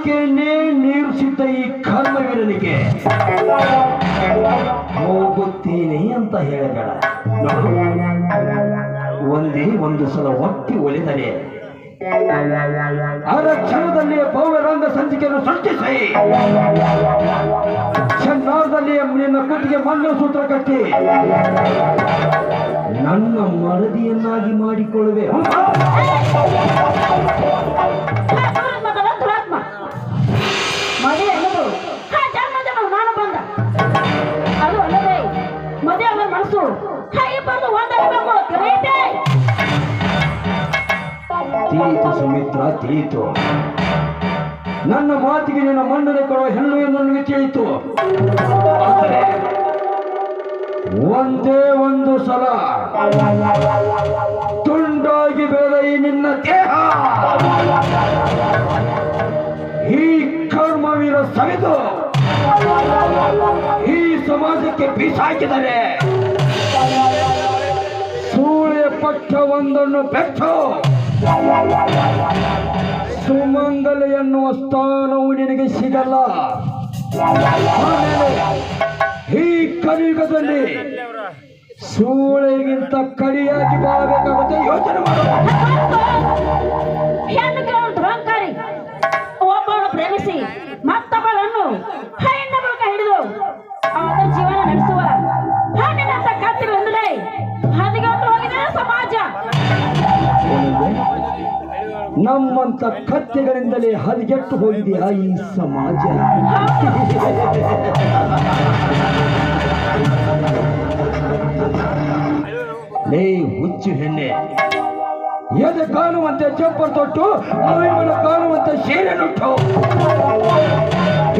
ನಾಚಿಕೆಯನ್ನೇ ನೀರಿಸಿದ್ದ ಈ ಕರ್ಮವೀರನಿಗೆ ಹೋಗುತ್ತೇನೆ ಅಂತ ಹೇಳಬೇಡ. ಒಂದೇ ಒಂದು ಸಲ ಒತ್ತಿ ಒಲಿದರೆ ಅರ ಕ್ಷಣದಲ್ಲಿಯೇ ಭವ್ಯರಂಗ ಸಂಚಿಕೆಯನ್ನು ಸೃಷ್ಟಿಸಿ ಚೆನ್ನಾರದಲ್ಲಿ ನಿನ್ನ ಕುತ್ತಿಗೆ ಮಂಗಲಸೂತ್ರ ಕಟ್ಟಿ ನನ್ನ ಮಡದಿಯನ್ನಾಗಿ ಮಾಡಿಕೊಳ್ಳುವೆ. ತಿಳಿಯಿತು ಸುಮಿತ್ರ, ತಿಳಿಯಿತು. ನನ್ನ ಮಾತಿಗೆ ನಿನ್ನ ಮನ್ನಣೆ ಕೊಡುವ ಹೆಣ್ಣು ಎಂದು ನನಗೆ ತಿಳಿಯಿತು. ಆದರೆ ಒಂದೇ ಒಂದು ಸಲ ತುಂಡಾಗಿ ಬೇರೆ ಈ ನಿನ್ನ ದೇಹ ಈ ಕರ್ಮವೀರ ಸವಿದು ಈ ಸಮಾಜಕ್ಕೆ ಬೀಸಾಕಿದರೆ ಸೂಳೆ ಪಕ್ಷ ಒಂದನ್ನು ಬೆಟ್ಟು ಸುಮಂಗಲ ಎನ್ನುವ ಸ್ಥಾನವು ನಿನಗೆ ಸಿಗಲ್ಲ. ಈ ಕಲಿಯುಗದಲ್ಲಿ ಸೂಳೆಗಿಂತ ಕಡಿಯಾಗಿ ಬಾಳಬೇಕಾಗುತ್ತೆ. ಯೋಚನೆ ದುರಂಕಾರಿ ಒಬ್ಬಳು ಪ್ರೇಮಿಸಿ ಮತ್ತೊಬ್ಬಳನ್ನು ಹೆಣ್ಣ ಮೂಲಕ ಹಿಡಿದು ಅವರ ಜೀವನ ನಡೆಸುವ ಹಣ್ಣಿನಂತ ಕತ್ತಿಗಳಂದ್ರೆ ಹದಿಗಟ್ಟು ಹೋಗಿದೆ ಸಮಾಜ. ನಮ್ಮಂತ ಕತ್ತೆಗಳಿಂದಲೇ ಹದಗೆಟ್ಟು ಹೋಗಿದೆಯಾ ಈ ಸಮಾಜ? ಲೇ ಹುಚ್ಚು ಹೆಣ್ಣೆ, ಎದೆ ಕಾಣುವಂತೆ ಚಪ್ಪರ್ ತೊಟ್ಟು ಮೈಮನ ಕಾಣುವಂತೆ ಸೀರೆನುಟ್ಟು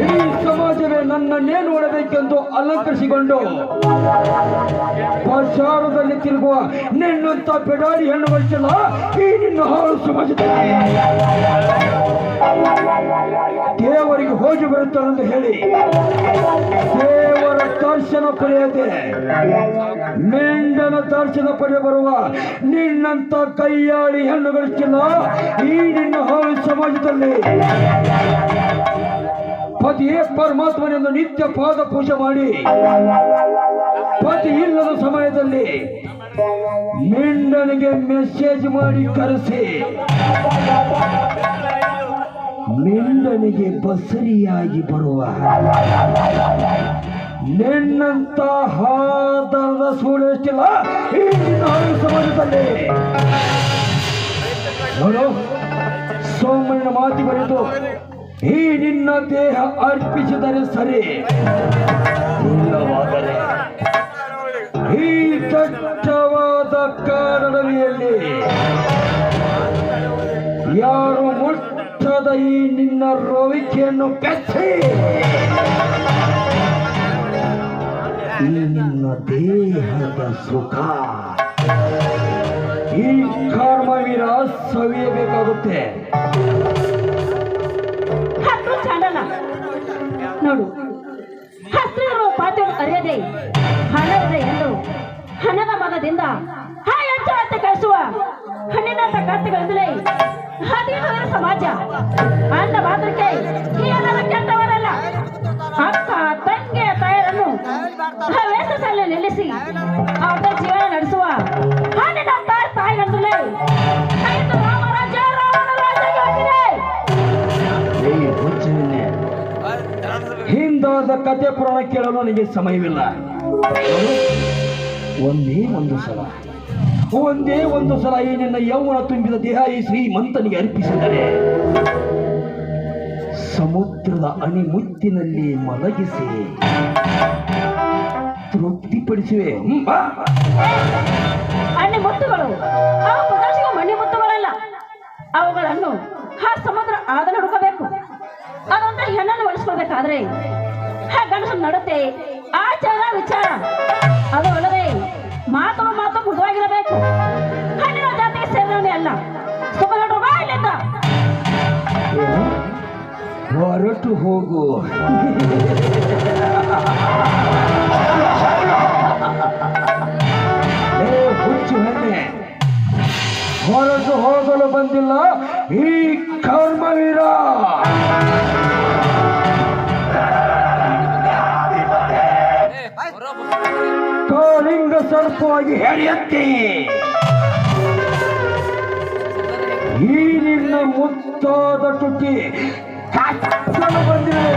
ಈ ಸಮಾಜವೇ ನನ್ನನ್ನೇ ನೋಡಬೇಕೆಂದು ಅಲಂಕರಿಸಿಕೊಂಡು ಪ್ರಚಾರದಲ್ಲಿ ತಿರುಗುವ ನಿನ್ನಂತ ಬೆಡಾರಿ ಹೆಣ್ಣು ಮನುಷ್ಯನ ಈ ನಿನ್ನ ಹಾಳು ಸಮಾಜದಲ್ಲಿ ದೇವರಿಗೆ ಹೋಗಿ ಬರುತ್ತಾನೆಂದು ಹೇಳಿ ದೇವರ ದರ್ಶನ ಪಡೆಯದೆ ಮೆಂಡನ ದರ್ಶನ ಪಡೆಯ ಬರುವ ನಿನ್ನಂತ ಕೈಯಾಳಿ ಹೆಣ್ಣುಗಳಿಲ್ಲ ಈ ನಿನ್ನ ಹಾಳು ಸಮಾಜದಲ್ಲಿ. ಪತಿಯೇ ಪರಮಾತ್ಮನೆಂದು ನಿತ್ಯ ಪಾದ ಪೂಜೆ ಮಾಡಿ ಪತಿ ಇಲ್ಲದ ಸಮಯದಲ್ಲಿ ಮೆಂಡನಿಗೆ ಮೆಸೇಜ್ ಮಾಡಿ ಕರೆಸಿ ಮೆಂಡನಿಗೆ ಬಸರಿಯಾಗಿ ಬರುವ ನಿನ್ನಂತ ಹಾದರದ ಸೂಳೆಷ್ಟಿಲ್ಲ ಈ ಸಮಾಜದಲ್ಲಿ. ನೋಡು, ಸೋಮಣ್ಣ ಮಾತಿ ಬರೆದು ಈ ನಿನ್ನ ದೇಹ ಅರ್ಪಿಸಿದರೆ ಸರಿ, ಇಲ್ಲವಾದರೆ ಈ ದಟ್ಟವಾದ ಕಾರಣವಿಯಲ್ಲಿ ಯಾರು ಮುಟ್ಟದ ಈ ನಿನ್ನ ರೋವಿಕೆಯನ್ನು ಬೆಚ್ಚಿ ಈ ನಿನ್ನ ದೇಹದ ಸುಖ ಈ ಕರ್ಮವೀರ ಸವಿಯಬೇಕಾಗುತ್ತೆ. ನೋಡು, ಹಸಿರು ಪಾತ್ರೆಯನ್ನು ಅರಿಯದೆ ಹಣವಿದೆ ಎಂದು ಹಣದ ಮನದಿಂದ ಹತ್ತೆ ಕಳಿಸುವ ಹಣ್ಣಿನಂತ ಕತ್ತೆಗಳಿಂದಲೇ ಹದಿನೈದರ ಸಮಾಜ ಅಂದ ಮಾತ್ರಕ್ಕೆ ಏನಲ್ಲ ಕೆಟ್ಟವರಲ್ಲ. ಅಕ್ಕ ತಂಗಿಯ ತಾಯರನ್ನು ವೇಷದಲ್ಲಿ ನಿಲ್ಲಿಸಿ ಅವರ ಜೀವನ ನಡೆಸುವ ಹಣ್ಣಿನಂತ ತಾಯಿಗಳಿಂದಲೇ ರಾಮರಾಜ ರಾವಣ ರಾಜಗೆ ಹೋಗಿದೆ. ಹಿಂದಾದ ಕಥೆ ಪುರಾಣ ಕೇಳಲು ನನಗೆ ಸಮಯವಿಲ್ಲ. ಒಂದೇ ಒಂದು ಸಲ ಈ ನಿನ್ನ ಯೌವನ ತುಂಬಿದ ದೇಹ ಈ ಶ್ರೀಮಂತನಿಗೆ ಅರ್ಪಿಸಿದರೆ ಸಮುದ್ರದ ಅಣಿಮುತ್ತಿನಲ್ಲಿ ಮಲಗಿಸಿ ತೃಪ್ತಿಪಡಿಸುವೆ. ಅಣಿಮುತ್ತುಗಳು ಅವು ಪ್ರದರ್ಶಿಸುವ ಮಣಿಮುತ್ತುಗಳಲ್ಲ. ಅವುಗಳನ್ನು ಆ ಸಮುದ್ರ ಆದನ್ನು ಹುಡುಕಬೇಕು. ಅದಂತ ಹೆಣ್ಣನ್ನು ಒಲಿಸ್ಕೊಳ್ಬೇಕಾದ್ರೆ ಆ ಗಂಡಸು ನಡುತ್ತೆ ಆಚಾರ ವಿಚಾರ ಅದು ಅಲ್ಲದೆ ಮಾತು ಮೃದುವಾಗಿರಬೇಕು. ಹಣ್ಣಿನ ಜಾತಿಗೆ ಸೇರಿದವನೇ ಅಲ್ಲ. ಇಲ್ಲಿಂದ ಹೊರಟು ಹೋಗು. ಹುಚ್ಚು ಹೆಣ್ಣೆ, ಹೊರಟು ಹೋಗಲು ಬಂದಿಲ್ಲ ಈ ಕರ್ಮವೀರ. ಸಮರ್ಪವಾಗಿ ಹೇಳಿಯತ್ತಿ ಈ ನಿನ್ನ ಮುತ್ತಾದ ಟುಟಿ ಕಚ್ಚಲು ಬಂದಿದೆ.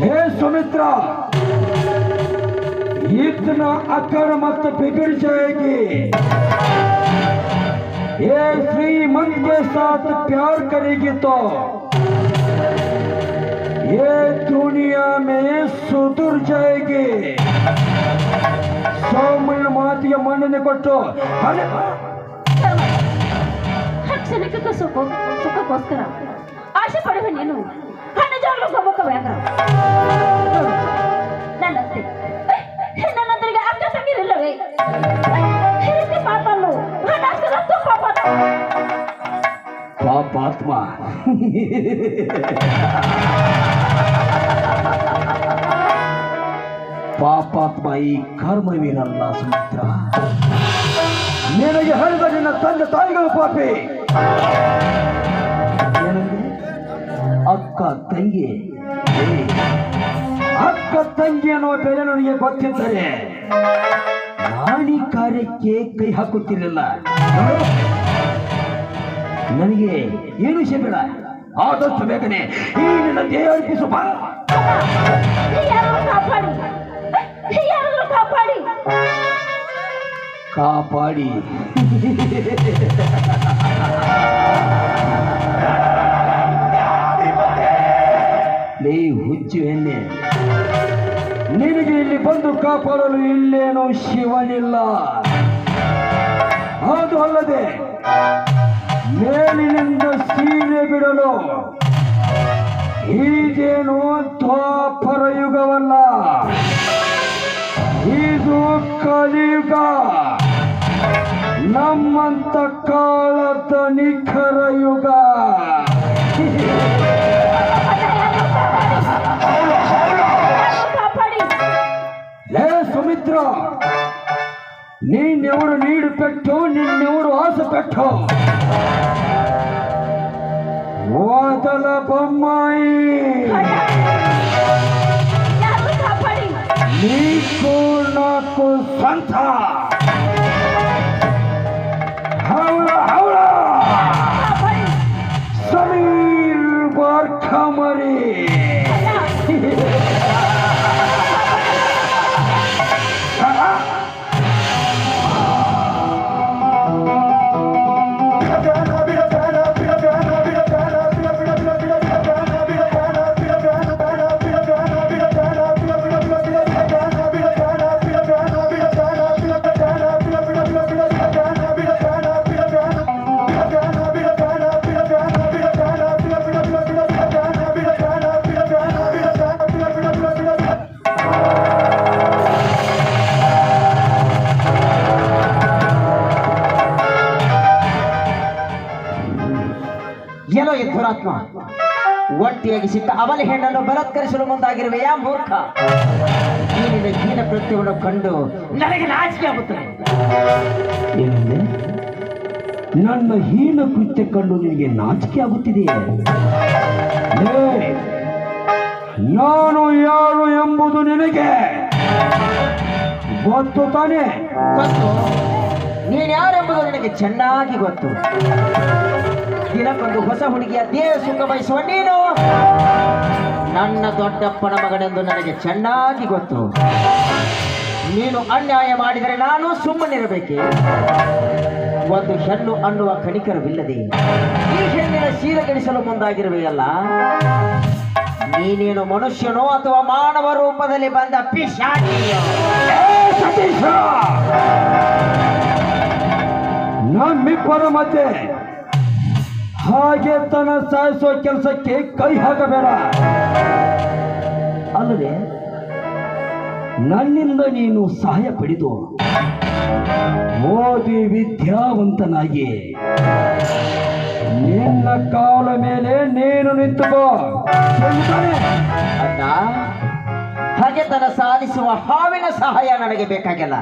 ಹೇ ಸುಮಿತ್ರ, इतना अकर मत बिगड़ जाएगी। ये श्रीमंत के साथ प्यार करेगी तो ये दुनिया में सुधर जाएगी। ಸೌಮ್ಯ ಮಾತಿಗೆ ಮನ್ನಣೆ ಕೊಟ್ಟು ಕ್ಷಣಿಕ ಸುಖಕ್ಕೋಸ್ಕರ ಆಸೆ ಪಡುವ ನೀನು ಹಣ ಜಾಗಲು ಹೋಗಬೇಕು ವ್ಯಾಘ್ರ. ನನ್ನತ್ತೆ ನನ್ನಂತರಿಗೆ ಅಕ್ಕ ತಂಗಿರಿಲ್ಲವೇ? ಹಿರಿಕೆ ಪಾಪಲ್ಲು ಹಣಾಸ್ಕರತ್ತು ಪಾಪಾತ್ಮ. ಪಾಪಾತ್ಮ ಈ ಕರ್ಮವೀರಲ್ಲ ಸುಮಿತ್ರ. ನಿನಗೆ ಹೇಳಿದ ನಿನ್ನ ತಂದೆ ತಾಯಿಗಳು ಪಾಪಿ. ಅಕ್ಕ ತಂಗಿ ಅಕ್ಕ ತಂಗಿ ಅನ್ನುವ ಬೆಲೆ ನನಗೆ ಗೊತ್ತಿದ್ದರೆ ನಾನೀ ಕಾರ್ಯಕ್ಕೆ ಕೈ ಹಾಕುತ್ತಿರಲಿಲ್ಲ. ನನಗೆ ಏನು ವಿಷಯ ಬೇಡ, ಆದಷ್ಟು ಬೇಗನೆ ಈ ನಿನ್ನ ದೇಹ ಅರ್ಪಿಸುವ. ಕಾಪಾಡಿ ಲೇ ಹುಚ್ಚು ಹೆಣ್ಣೆ, ನಿನಗೆ ಇಲ್ಲಿ ಬಂದು ಕಾಪಾಡಲು ಇಲ್ಲೇನೋ ಶಿವನಿಲ್ಲ. ಅದು ಅಲ್ಲದೆ ಮೇಲಿನಿಂದ ಸೀರೆ ಬಿಡಲು ಇದೇನು ದ್ವಾಪರ ಯುಗವಲ್ಲ, ಇದು ಕಲಿಯುಗ. ನಮ್ಮಂತ ಕಾಲದ ನಿಖರ ಯುಗ. ಲೇ ಸುಮಿತ್ರ, ನೀನೆವರು ನೀಡು ಪೆಟ್ಟು, ನಿನ್ನೆವರು ಆಸೆ ಪೆಟ್ಟು. ಓದಲ ಬೊಮ್ಮಾಯಿ, ನೀಕು ನಾಕು ಸಂತ. ಹೌಳ ಹೌಳ ಸಮೀರ್ ಬಾರ್ಖಮರಿ. ಏನೋ ಈ ದುರಾತ್ಮ, ಒಟ್ಟಿಯಾಗಿ ಸಿಕ್ಕ ಅವಲ ಹೆಣ್ಣನ್ನು ಬಲಾತ್ಕರಿಸಲು ಮುಂದಾಗಿರುವೆಯಾ ಮೂರ್ಖ? ನೀನಿನ ಹೀನ ಕೃತ್ಯವನ್ನು ಕಂಡು ನನಗೆ ನಾಚಿಕೆ ಆಗುತ್ತದೆ. ಏನಂದ್ರೆ ನನ್ನ ಹೀನ ಕೃತ್ಯ ಕಂಡು ನಿನಗೆ ನಾಚಿಕೆ ಆಗುತ್ತಿದೆಯೇ? ನಾನು ಯಾರು ಎಂಬುದು ನಿನಗೆ ಗೊತ್ತು ತಾನೇ? ಗೊತ್ತು. ನೀನು ಯಾರೆಂಬುದು ನನಗೆ ಚೆನ್ನಾಗಿ ಗೊತ್ತು. ದಿನಕ್ಕೊಂದು ಹೊಸ ಹುಡುಗಿಯ ದೇಹ ಸುಖ ಬಯಸುವ ನೀನು ನನ್ನ ದೊಡ್ಡಪ್ಪನ ಮಗನೆಂದು ನನಗೆ ಚೆನ್ನಾಗಿ ಗೊತ್ತು. ನೀನು ಅನ್ಯಾಯ ಮಾಡಿದರೆ ನಾನು ಸುಮ್ಮನಿರಬೇಕೆ? ಒಂದು ಹೆಣ್ಣು ಅನ್ನುವ ಕಣಿಕರವಿಲ್ಲದೆ ಈ ಹೆಣ್ಣಿನ ಶೀಲಗೆಡಿಸಲು ಮುಂದಾಗಿರುವೆಯಲ್ಲ, ನೀನೇನು ಮನುಷ್ಯನೋ ಅಥವಾ ಮಾನವ ರೂಪದಲ್ಲಿ ಬಂದ ಪಿಶಾಚಿಯೋ? ನಮ್ಮಿಬ್ಬರ ಮಧ್ಯೆ ಹಾಗೆ ತನ್ನ ಸಾಯಿಸೋ ಕೆಲಸಕ್ಕೆ ಕೈ ಹಾಕಬೇಡ. ಅಲ್ಲದೆ ನನ್ನಿಂದ ನೀನು ಸಹಾಯ ಪಡೆದು ಓದಿ ವಿದ್ಯಾವಂತನಾಗಿ ನಿನ್ನ ಕಾಲ ಮೇಲೆ ನೀನು ನಿಂತುಕೋ. ಅಣ್ಣ, ಹಾಗೆ ತನ್ನ ಸಾಧಿಸುವ ಹಾವಿನ ಸಹಾಯ ನನಗೆ ಬೇಕಾಗಿಲ್ಲ.